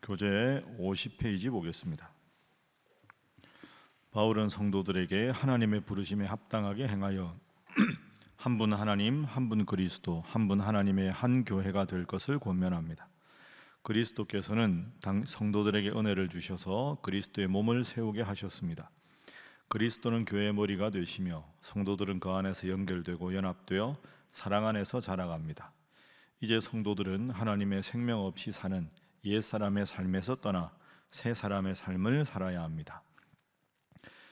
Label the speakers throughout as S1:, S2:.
S1: 교재 50페이지 보겠습니다. 바울은 성도들에게 하나님의 부르심에 합당하게 행하여 한 분 하나님, 한 분 그리스도, 한 분 하나님의 한 교회가 될 것을 권면합니다. 그리스도께서는 성도들에게 은혜를 주셔서 그리스도의 몸을 세우게 하셨습니다. 그리스도는 교회의 머리가 되시며 성도들은 그 안에서 연결되고 연합되어 사랑 안에서 자라갑니다. 이제 성도들은 하나님의 생명 없이 사는 옛사람의 삶에서 떠나 새 사람의 삶을 살아야 합니다.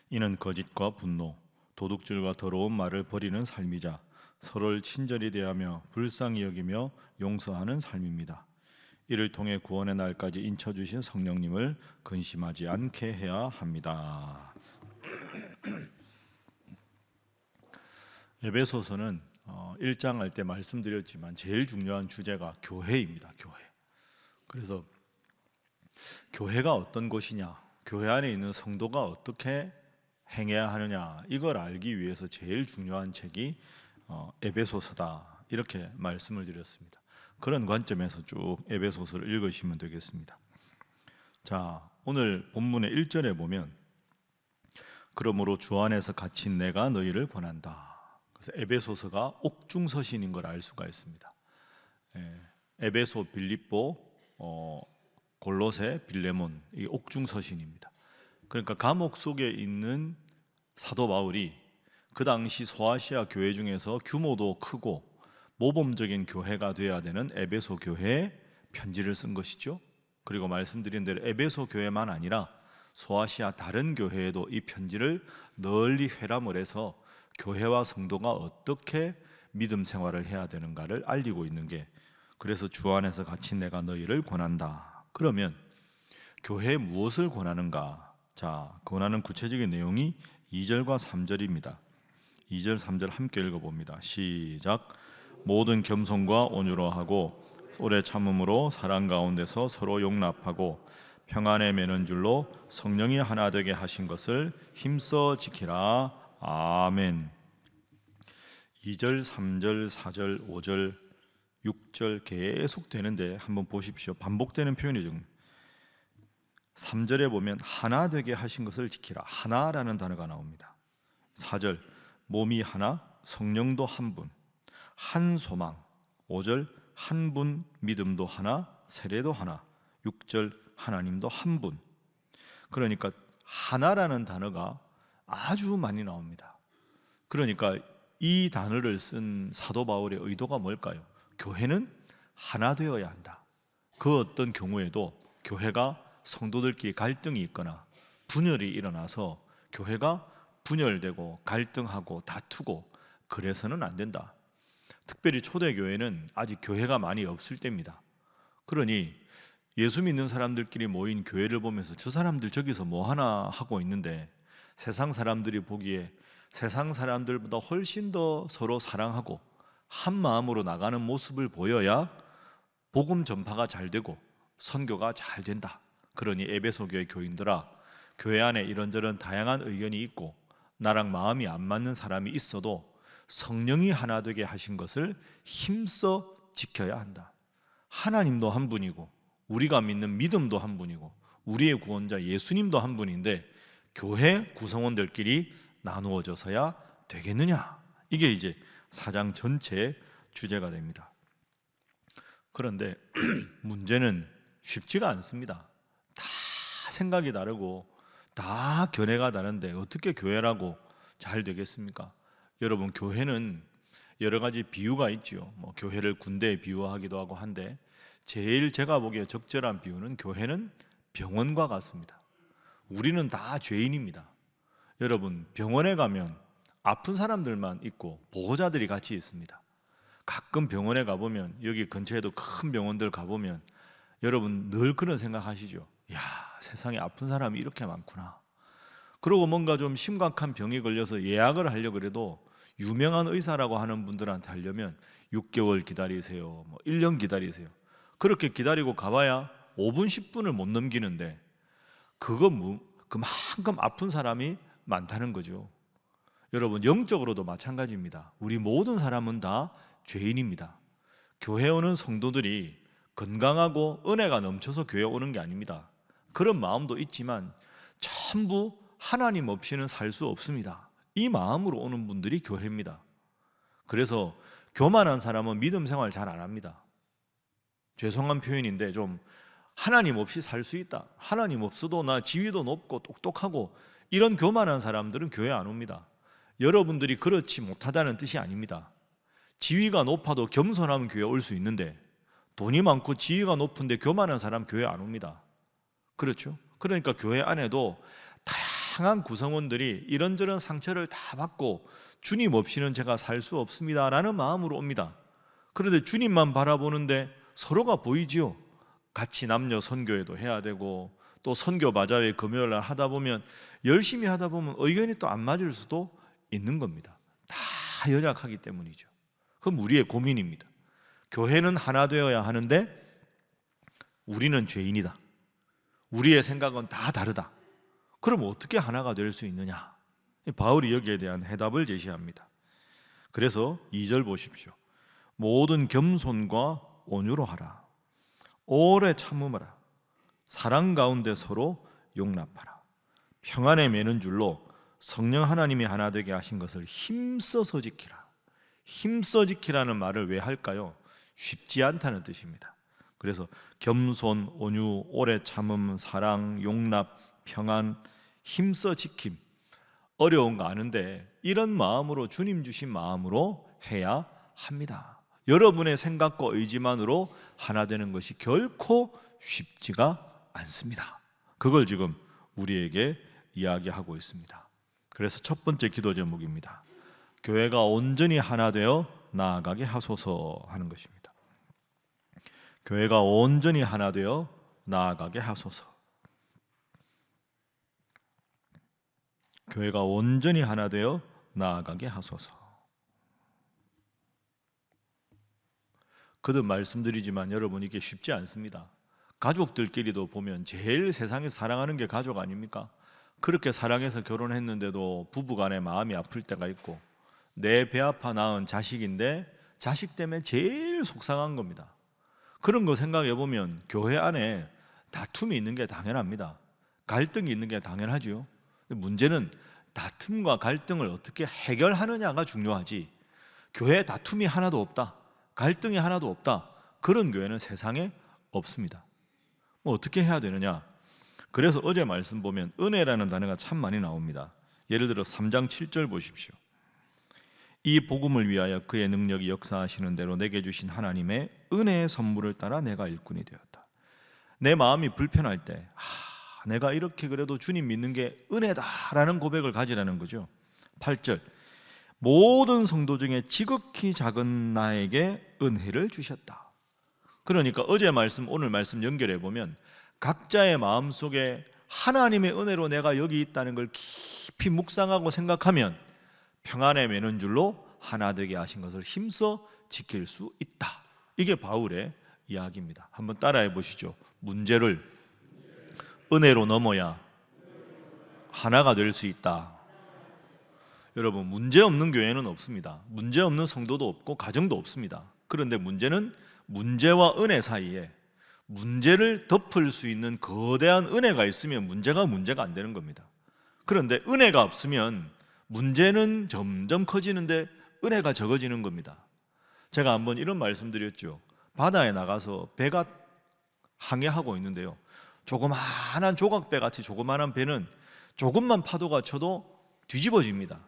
S1: 이는 거짓과 분노, 도둑질과 더러운 말을 버리는 삶이자 서로를 친절히 대하며 불쌍히 여기며 용서하는 삶입니다. 이를 통해 구원의 날까지 인쳐주신 성령님을 근심하지 않게 해야 합니다. 에베소서는 1장 할 때 말씀드렸지만 제일 중요한 주제가 교회입니다. 교회. 그래서 교회가 어떤 곳이냐, 교회 안에 있는 성도가 어떻게 행해야 하느냐, 이걸 알기 위해서 제일 중요한 책이 에베소서다, 이렇게 말씀을 드렸습니다. 그런 관점에서 쭉 에베소서를 읽으시면 되겠습니다. 자, 오늘 본문의 1절에 보면 그러므로 주 안에서 갇힌 내가 너희를 권한다. 그래서 에베소서가 옥중서신인 걸 알 수가 있습니다. 에베소, 빌립보, 골로새, 빌레몬, 이 옥중서신입니다. 그러니까 감옥 속에 있는 사도 바울이 그 당시 소아시아 교회 중에서 규모도 크고 모범적인 교회가 되어야 되는 에베소 교회에 편지를 쓴 것이죠. 그리고 말씀드린 대로 에베소 교회만 아니라 소아시아 다른 교회에도 이 편지를 널리 회람을 해서 교회와 성도가 어떻게 믿음 생활을 해야 되는가를 알리고 있는 게, 그래서 주 안에서 갇힌 내가 너희를 권한다. 그러면 교회에 무엇을 권하는가? 자, 권하는 구체적인 내용이 2절과 3절입니다. 2절, 3절 함께 읽어봅니다. 시작. 모든 겸손과 온유로 하고 오래 참음으로 사랑 가운데서 서로 용납하고 평안에 매는 줄로 성령이 하나 되게 하신 것을 힘써 지키라. 아멘. 2절, 3절, 4절, 5절, 6절 계속 되는데 한번 보십시오. 반복되는 표현이죠. 3절에 보면 하나 되게 하신 것을 지키라. 하나라는 단어가 나옵니다. 4절, 몸이 하나, 성령도 한 분, 한 소망. 5절, 한 분, 믿음도 하나, 세례도 하나. 6절, 하나님도 한 분. 그러니까 하나라는 단어가 아주 많이 나옵니다. 그러니까 이 단어를 쓴 사도 바울의 의도가 뭘까요? 교회는 하나 되어야 한다. 그 어떤 경우에도 교회가 성도들끼리 갈등이 있거나 분열이 일어나서 교회가 분열되고 갈등하고 다투고 그래서는 안 된다. 특별히 초대교회는 아직 교회가 많이 없을 때입니다. 그러니 예수 믿는 사람들끼리 모인 교회를 보면서 저 사람들 저기서 뭐 하나 하고 있는데, 세상 사람들이 보기에 세상 사람들보다 훨씬 더 서로 사랑하고 한 마음으로 나가는 모습을 보여야 복음 전파가 잘 되고 선교가 잘 된다. 그러니 에베소 교회 교인들아, 교회 안에 이런저런 다양한 의견이 있고 나랑 마음이 안 맞는 사람이 있어도 성령이 하나 되게 하신 것을 힘써 지켜야 한다. 하나님도 한 분이고 우리가 믿는 믿음도 한 분이고 우리의 구원자 예수님도 한 분인데 교회 구성원들끼리 나누어져서야 되겠느냐? 이게 이제 4장 전체의 주제가 됩니다. 그런데 문제는 쉽지가 않습니다. 다 생각이 다르고 다 견해가 다른데 어떻게 교회라고 잘 되겠습니까? 여러분, 교회는 여러 가지 비유가 있죠. 교회를 군대에 비유하기도 하고 한데 제일 제가 보기에 적절한 비유는 교회는 병원과 같습니다. 우리는 다 죄인입니다. 여러분, 병원에 가면 아픈 사람들만 있고 보호자들이 같이 있습니다. 가끔 병원에 가보면, 여기 근처에도 큰 병원들 가보면 여러분 늘 그런 생각하시죠? 야, 세상에 아픈 사람이 이렇게 많구나. 그리고 뭔가 좀 심각한 병에 걸려서 예약을 하려고 해도 유명한 의사라고 하는 분들한테 하려면 6개월 기다리세요, 1년 기다리세요. 그렇게 기다리고 가봐야 5분 10분을 못 넘기는데 그만큼 아픈 사람이 많다는 거죠. 여러분, 영적으로도 마찬가지입니다. 우리 모든 사람은 다 죄인입니다. 교회 오는 성도들이 건강하고 은혜가 넘쳐서 교회 오는 게 아닙니다. 그런 마음도 있지만 전부 하나님 없이는 살 수 없습니다. 이 마음으로 오는 분들이 교회입니다. 그래서 교만한 사람은 믿음 생활 잘 안 합니다. 죄송한 표현인데 좀 하나님 없이 살 수 있다, 하나님 없어도 나 지위도 높고 똑똑하고, 이런 교만한 사람들은 교회 안 옵니다. 여러분들이 그렇지 못하다는 뜻이 아닙니다. 지위가 높아도 겸손하면 교회 올 수 있는데, 돈이 많고 지위가 높은데 교만한 사람 교회 안 옵니다. 그렇죠? 그러니까 교회 안에도 다양한 구성원들이 이런저런 상처를 다 받고 주님 없이는 제가 살 수 없습니다라는 마음으로 옵니다. 그런데 주님만 바라보는데 서로가 보이지요. 같이 남녀 선교회도 해야 되고, 또 선교 바자회 금요일 날 하다 보면, 열심히 하다 보면 의견이 또 안 맞을 수도 있는 겁니다. 다 연약하기 때문이죠. 그럼 우리의 고민입니다. 교회는 하나 되어야 하는데 우리는 죄인이다, 우리의 생각은 다 다르다. 그럼 어떻게 하나가 될 수 있느냐? 바울이 여기에 대한 해답을 제시합니다. 그래서 2절 보십시오. 모든 겸손과 온유로 하라. 오래 참음하라. 사랑 가운데 서로 용납하라. 평안에 매는 줄로 성령 하나님이 하나 되게 하신 것을 힘써서 지키라. 힘써 지키라는 말을 왜 할까요? 쉽지 않다는 뜻입니다. 그래서 겸손, 온유, 오래 참음, 사랑, 용납, 평안, 힘써 지킴, 어려운 거 아는데 이런 마음으로, 주님 주신 마음으로 해야 합니다. 여러분의 생각과 의지만으로 하나 되는 것이 결코 쉽지가 않습니다. 그걸 지금 우리에게 이야기하고 있습니다. 그래서 첫 번째 기도 제목입니다. 교회가 온전히 하나 되어 나아가게 하소서 하는 것입니다. 교회가 온전히 하나 되어 나아가게 하소서. 교회가 온전히 하나 되어 나아가게 하소서. 거듭 말씀드리지만 여러분, 이게 쉽지 않습니다. 가족들끼리도 보면 제일 세상에서 사랑하는 게 가족 아닙니까? 그렇게 사랑해서 결혼했는데도 부부간에 마음이 아플 때가 있고, 내 배 아파 낳은 자식인데 자식 때문에 제일 속상한 겁니다. 그런 거 생각해 보면 교회 안에 다툼이 있는 게 당연합니다. 갈등이 있는 게 당연하죠. 문제는 다툼과 갈등을 어떻게 해결하느냐가 중요하지, 교회에 다툼이 하나도 없다, 갈등이 하나도 없다, 그런 교회는 세상에 없습니다. 어떻게 해야 되느냐? 그래서 어제 말씀 보면 은혜라는 단어가 참 많이 나옵니다. 예를 들어 3장 7절 보십시오. 이 복음을 위하여 그의 능력이 역사하시는 대로 내게 주신 하나님의 은혜의 선물을 따라 내가 일꾼이 되었다. 내 마음이 불편할 때, 내가 이렇게 그래도 주님 믿는 게 은혜다라는 고백을 가지라는 거죠. 8절, 모든 성도 중에 지극히 작은 나에게 은혜를 주셨다. 그러니까 어제 말씀, 오늘 말씀 연결해 보면 각자의 마음속에 하나님의 은혜로 내가 여기 있다는 걸 깊이 묵상하고 생각하면 평안에 매는 줄로 하나 되게 하신 것을 힘써 지킬 수 있다. 이게 바울의 이야기입니다. 한번 따라해 보시죠. 문제를 은혜로 넘어야 하나가 될 수 있다. 여러분, 문제 없는 교회는 없습니다. 문제 없는 성도도 없고 가정도 없습니다. 그런데 문제는 문제와 은혜 사이에 문제를 덮을 수 있는 거대한 은혜가 있으면 문제가 안 되는 겁니다. 그런데 은혜가 없으면 문제는 점점 커지는데 은혜가 적어지는 겁니다. 제가 한번 이런 말씀드렸죠. 바다에 나가서 배가 항해하고 있는데요, 조그마한 조각배 같이 조그마한 배는 조금만 파도가 쳐도 뒤집어집니다.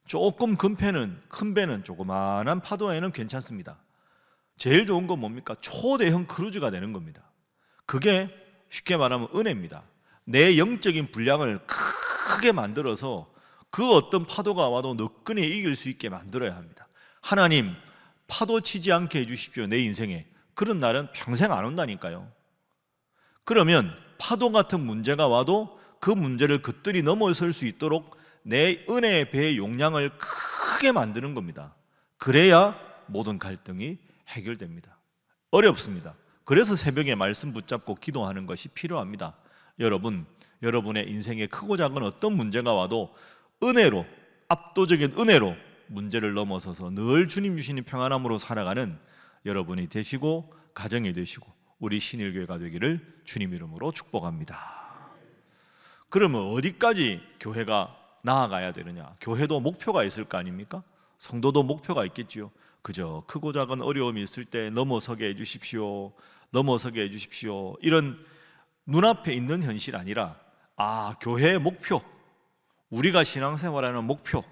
S1: 조금 큰 배는 조그마한 파도에는 괜찮습니다. 제일 좋은 건 뭡니까? 초대형 크루즈가 되는 겁니다. 그게 쉽게 말하면 은혜입니다. 내 영적인 분량을 크게 만들어서 그 어떤 파도가 와도 너끈히 이길 수 있게 만들어야 합니다. 하나님, 파도 치지 않게 해주십시오, 내 인생에. 그런 날은 평생 안 온다니까요. 그러면 파도 같은 문제가 와도 그 문제를 겉들이 넘어설 수 있도록 내 은혜의 배의 용량을 크게 만드는 겁니다. 그래야 모든 갈등이 해결됩니다. 어렵습니다. 그래서 새벽에 말씀 붙잡고 기도하는 것이 필요합니다. 여러분, 여러분의 인생에 크고 작은 어떤 문제가 와도 은혜로, 압도적인 은혜로 문제를 넘어서서 늘 주님 주시는 평안함으로 살아가는 여러분이 되시고, 가정이 되시고 우리 신일교회가 되기를 주님 이름으로 축복합니다. 그러면 어디까지 교회가 나아가야 되느냐? 교회도 목표가 있을 거 아닙니까? 성도도 목표가 있겠지요. 그저 크고 작은 어려움이 있을 때 넘어서게 해주십시오, 넘어서게 해주십시오, 이런 눈앞에 있는 현실 아니라 교회의 목표, 우리가 신앙생활하는 목표,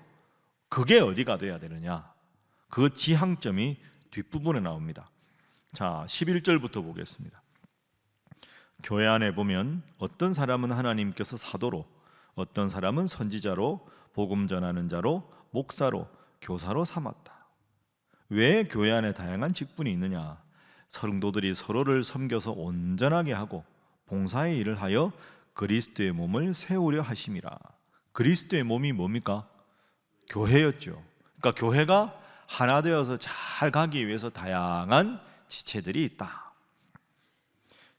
S1: 그게 어디가 돼야 되느냐? 그 지향점이 뒷부분에 나옵니다. 자, 11절부터 보겠습니다. 교회 안에 보면 어떤 사람은 하나님께서 사도로, 어떤 사람은 선지자로, 복음 전하는 자로, 목사로, 교사로 삼았다. 왜 교회 안에 다양한 직분이 있느냐? 성도들이 서로를 섬겨서 온전하게 하고 봉사의 일을 하여 그리스도의 몸을 세우려 하심이라. 그리스도의 몸이 뭡니까? 교회였죠. 그러니까 교회가 하나 되어서 잘 가기 위해서 다양한 지체들이 있다.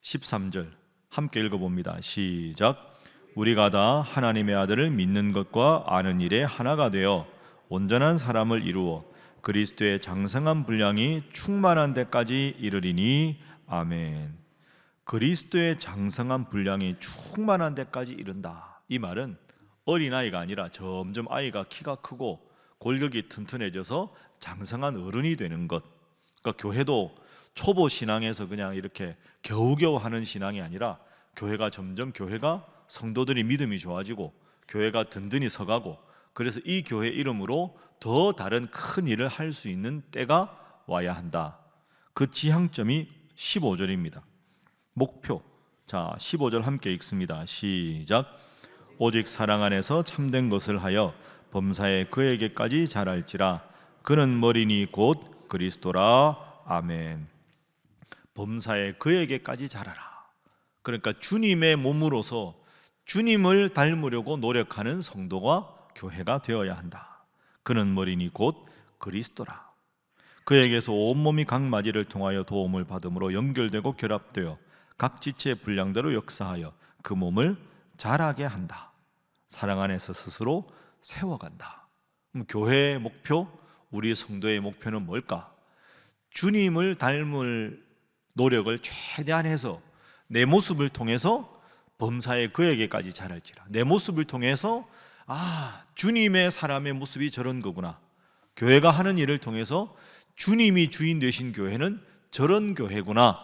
S1: 13절 함께 읽어봅니다. 시작. 우리가 다 하나님의 아들을 믿는 것과 아는 일에 하나가 되어 온전한 사람을 이루어 그리스도의 장성한 분량이 충만한 데까지 이르리니 아멘. 그리스도의 장성한 분량이 충만한 데까지 이른다. 이 말은 어린아이가 아니라 점점 아이가 키가 크고 골격이 튼튼해져서 장성한 어른이 되는 것. 그러니까 교회도 초보 신앙에서 그냥 이렇게 겨우겨우 하는 신앙이 아니라 교회가 점점 성도들이 믿음이 좋아지고 교회가 든든히 서가고, 그래서 이 교회 이름으로 더 다른 큰 일을 할 수 있는 때가 와야 한다. 그 지향점이 15절입니다. 목표. 자, 15절 함께 읽습니다. 시작. 오직 사랑 안에서 참된 것을 하여 범사에 그에게까지 자랄지라. 그는 머리니 곧 그리스도라. 아멘. 범사에 그에게까지 자라라. 그러니까 주님의 몸으로서 주님을 닮으려고 노력하는 성도가 교회가 되어야 한다. 그는 머리니 곧 그리스도라. 그에게서 온몸이 각 마디를 통하여 도움을 받음으로 연결되고 결합되어 각 지체의 분량대로 역사하여 그 몸을 자라게 한다. 사랑 안에서 스스로 세워간다. 그럼 교회의 목표, 우리 성도의 목표는 뭘까? 주님을 닮을 노력을 최대한 해서 내 모습을 통해서 범사에 그에게까지 자랄지라. 내 모습을 통해서 주님의 사람의 모습이 저런 거구나. 교회가 하는 일을 통해서 주님이 주인 되신 교회는 저런 교회구나.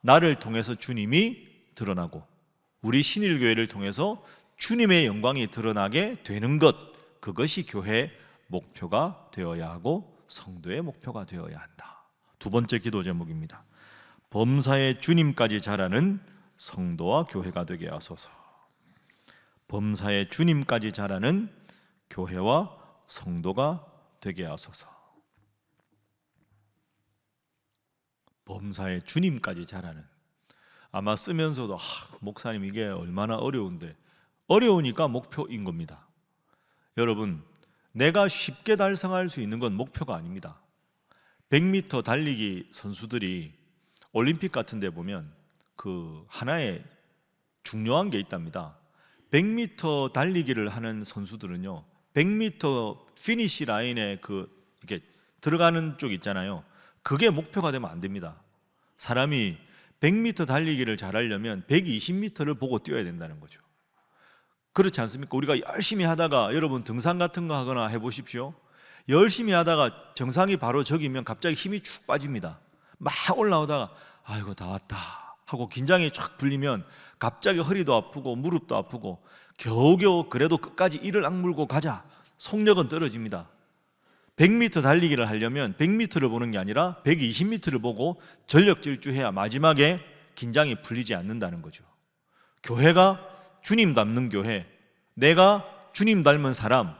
S1: 나를 통해서 주님이 드러나고 우리 신일교회를 통해서 주님의 영광이 드러나게 되는 것, 그것이 교회의 목표가 되어야 하고 성도의 목표가 되어야 한다. 두 번째 기도 제목입니다. 범사에 주님까지 자라는 성도와 교회가 되게 하소서. 범사에 주님까지 자라는 교회와 성도가 되게 하소서. 범사에 주님까지 자라는, 아마 쓰면서도 목사님 이게 얼마나 어려운데, 어려우니까 목표인 겁니다. 여러분, 내가 쉽게 달성할 수 있는 건 목표가 아닙니다. 100m 달리기 선수들이 올림픽 같은 데 보면 그 하나의 중요한 게 있답니다. 100m 달리기를 하는 선수들은요, 100m 피니시 라인에 이렇게 들어가는 쪽 있잖아요. 그게 목표가 되면 안 됩니다. 사람이 100m 달리기를 잘하려면 120m를 보고 뛰어야 된다는 거죠. 그렇지 않습니까? 우리가 열심히 하다가, 여러분 등산 같은 거 하거나 해보십시오. 열심히 하다가 정상이 바로 저기면 갑자기 힘이 축 빠집니다. 막 올라오다가 아이고 다 왔다 하고 긴장이 쫙 풀리면 갑자기 허리도 아프고 무릎도 아프고 겨우겨우 그래도 끝까지 이를 악물고 가자, 속력은 떨어집니다. 100m 달리기를 하려면 100m를 보는 게 아니라 120m를 보고 전력 질주해야 마지막에 긴장이 풀리지 않는다는 거죠. 교회가 주님 닮는 교회, 내가 주님 닮은 사람,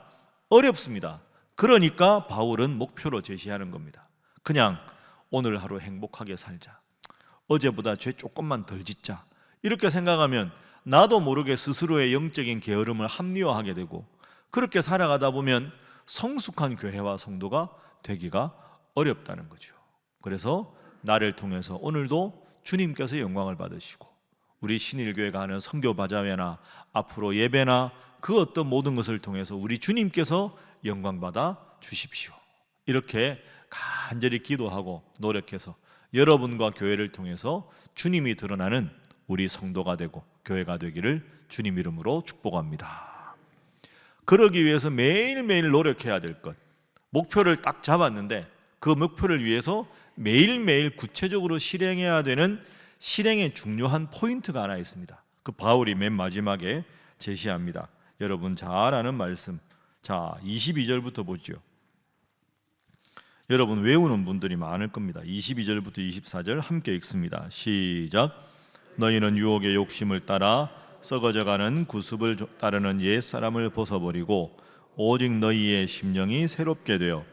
S1: 어렵습니다. 그러니까 바울은 목표로 제시하는 겁니다. 그냥 오늘 하루 행복하게 살자, 어제보다 죄 조금만 덜 짓자, 이렇게 생각하면 나도 모르게 스스로의 영적인 게으름을 합리화하게 되고, 그렇게 살아가다 보면 성숙한 교회와 성도가 되기가 어렵다는 거죠. 그래서 나를 통해서 오늘도 주님께서 영광을 받으시고 우리 신일교회가 하는 선교 바자회나 앞으로 예배나 그 어떤 모든 것을 통해서 우리 주님께서 영광 받아 주십시오. 이렇게 간절히 기도하고 노력해서 여러분과 교회를 통해서 주님이 드러나는 우리 성도가 되고 교회가 되기를 주님 이름으로 축복합니다. 그러기 위해서 매일매일 노력해야 될 것, 목표를 딱 잡았는데 그 목표를 위해서 매일매일 구체적으로 실행해야 되는 실행의 중요한 포인트가 하나 있습니다. 그 바울이 맨 마지막에 제시합니다. 여러분 잘 아는 말씀. 자, 22절부터 보죠. 여러분 외우는 분들이 많을 겁니다. 22절부터 24절 함께 읽습니다. 시작. 너희는 유혹의 욕심을 따라 썩어져가는 구습을 따르는 옛사람을 벗어버리고 오직 너희의 심령이 새롭게 되어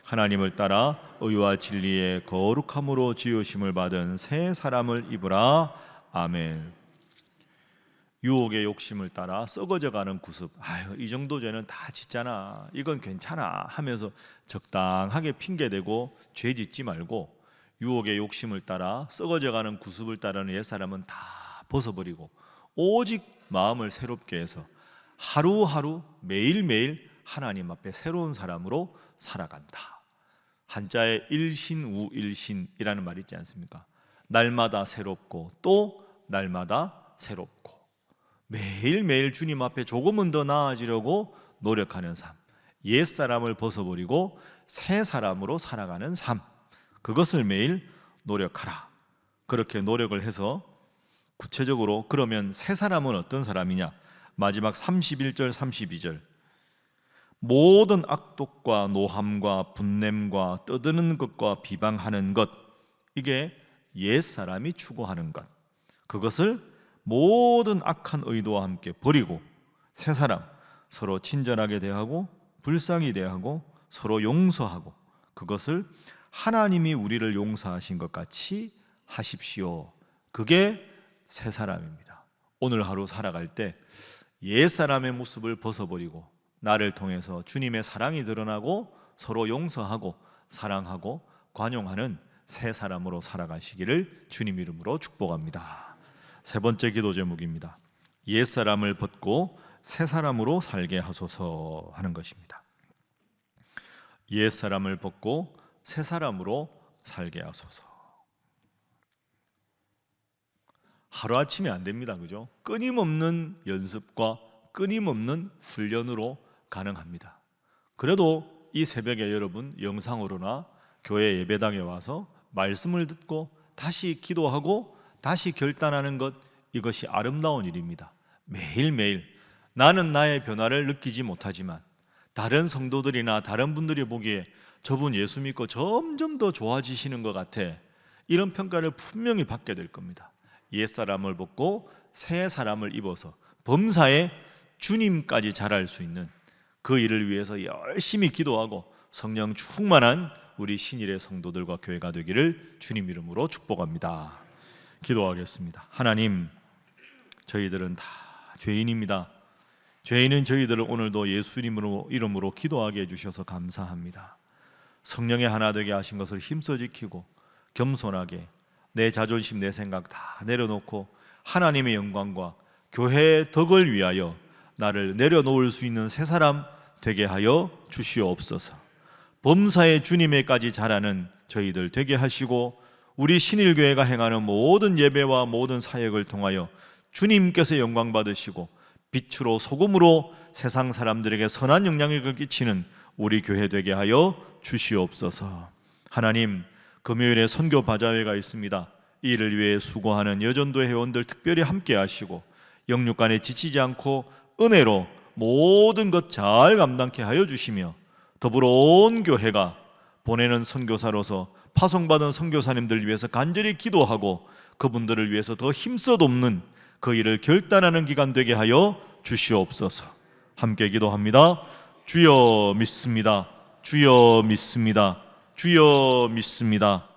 S1: 하나님을 따라 의와 진리의 거룩함으로 지으심을 받은 새 사람을 입으라. 아멘. 유혹의 욕심을 따라 썩어져가는 구습. 아유, 이 정도 죄는 다 짓잖아, 이건 괜찮아 하면서 적당하게 핑계대고 죄 짓지 말고 유혹의 욕심을 따라 썩어져가는 구습을 따르는 옛사람은 다 벗어버리고 오직 마음을 새롭게 해서 하루하루 매일매일 하나님 앞에 새로운 사람으로 살아간다. 한자에 일신우일신이라는 말이 있지 않습니까? 날마다 새롭고 또 날마다 새롭고 매일매일 주님 앞에 조금은 더 나아지려고 노력하는 삶, 옛사람을 벗어버리고 새 사람으로 살아가는 삶, 그것을 매일 노력하라. 그렇게 노력을 해서 구체적으로 그러면 새 사람은 어떤 사람이냐? 마지막 31절 32절 모든 악독과 노함과 분냄과 떠드는 것과 비방하는 것, 이게 옛사람이 추구하는 것, 그것을 모든 악한 의도와 함께 버리고 새 사람, 서로 친절하게 대하고 불쌍히 대하고 서로 용서하고 그것을 하나님이 우리를 용서하신 것 같이 하십시오. 그게 새 사람입니다. 오늘 하루 살아갈 때 옛사람의 모습을 벗어버리고 나를 통해서 주님의 사랑이 드러나고 서로 용서하고 사랑하고 관용하는 새 사람으로 살아가시기를 주님 이름으로 축복합니다. 세 번째 기도 제목입니다. 옛사람을 벗고 새 사람으로 살게 하소서 하는 것입니다. 옛사람을 벗고 새 사람으로 살게 하소서. 하루아침에 안 됩니다. 그죠? 끊임없는 연습과 끊임없는 훈련으로 가능합니다. 그래도 이 새벽에 여러분 영상으로나 교회 예배당에 와서 말씀을 듣고 다시 기도하고 다시 결단하는 것, 이것이 아름다운 일입니다. 매일매일 나는 나의 변화를 느끼지 못하지만 다른 성도들이나 다른 분들이 보기에 저분 예수 믿고 점점 더 좋아지시는 것 같아, 이런 평가를 분명히 받게 될 겁니다. 옛사람을 벗고 새 사람을 입어서 범사에 주님까지 자랄 수 있는 그 일을 위해서 열심히 기도하고 성령 충만한 우리 신일의 성도들과 교회가 되기를 주님 이름으로 축복합니다. 기도하겠습니다. 하나님, 저희들은 다 죄인입니다. 죄인은 저희들을 오늘도 예수님으로 이름으로 기도하게 해주셔서 감사합니다. 성령의 하나 되게 하신 것을 힘써 지키고 겸손하게 내 자존심 내 생각 다 내려놓고 하나님의 영광과 교회의 덕을 위하여 나를 내려놓을 수 있는 새 사람 되게 하여 주시옵소서. 범사에 주님에까지 자라는 저희들 되게 하시고 우리 신일교회가 행하는 모든 예배와 모든 사역을 통하여 주님께서 영광 받으시고 빛으로 소금으로 세상 사람들에게 선한 영향력을 끼치는 우리 교회 되게 하여 주시옵소서. 하나님, 금요일에 선교 바자회가 있습니다. 이 일을 위해 수고하는 여전도 회원들 특별히 함께 하시고 영육간에 지치지 않고 은혜로 모든 것 잘 감당케 하여 주시며 더불어 온 교회가 보내는 선교사로서 파송받은 선교사님들 위해서 간절히 기도하고 그분들을 위해서 더 힘써 돕는 그 일을 결단하는 기간 되게 하여 주시옵소서. 함께 기도합니다. 주여 믿습니다. 주여 믿습니다. 주여 믿습니다.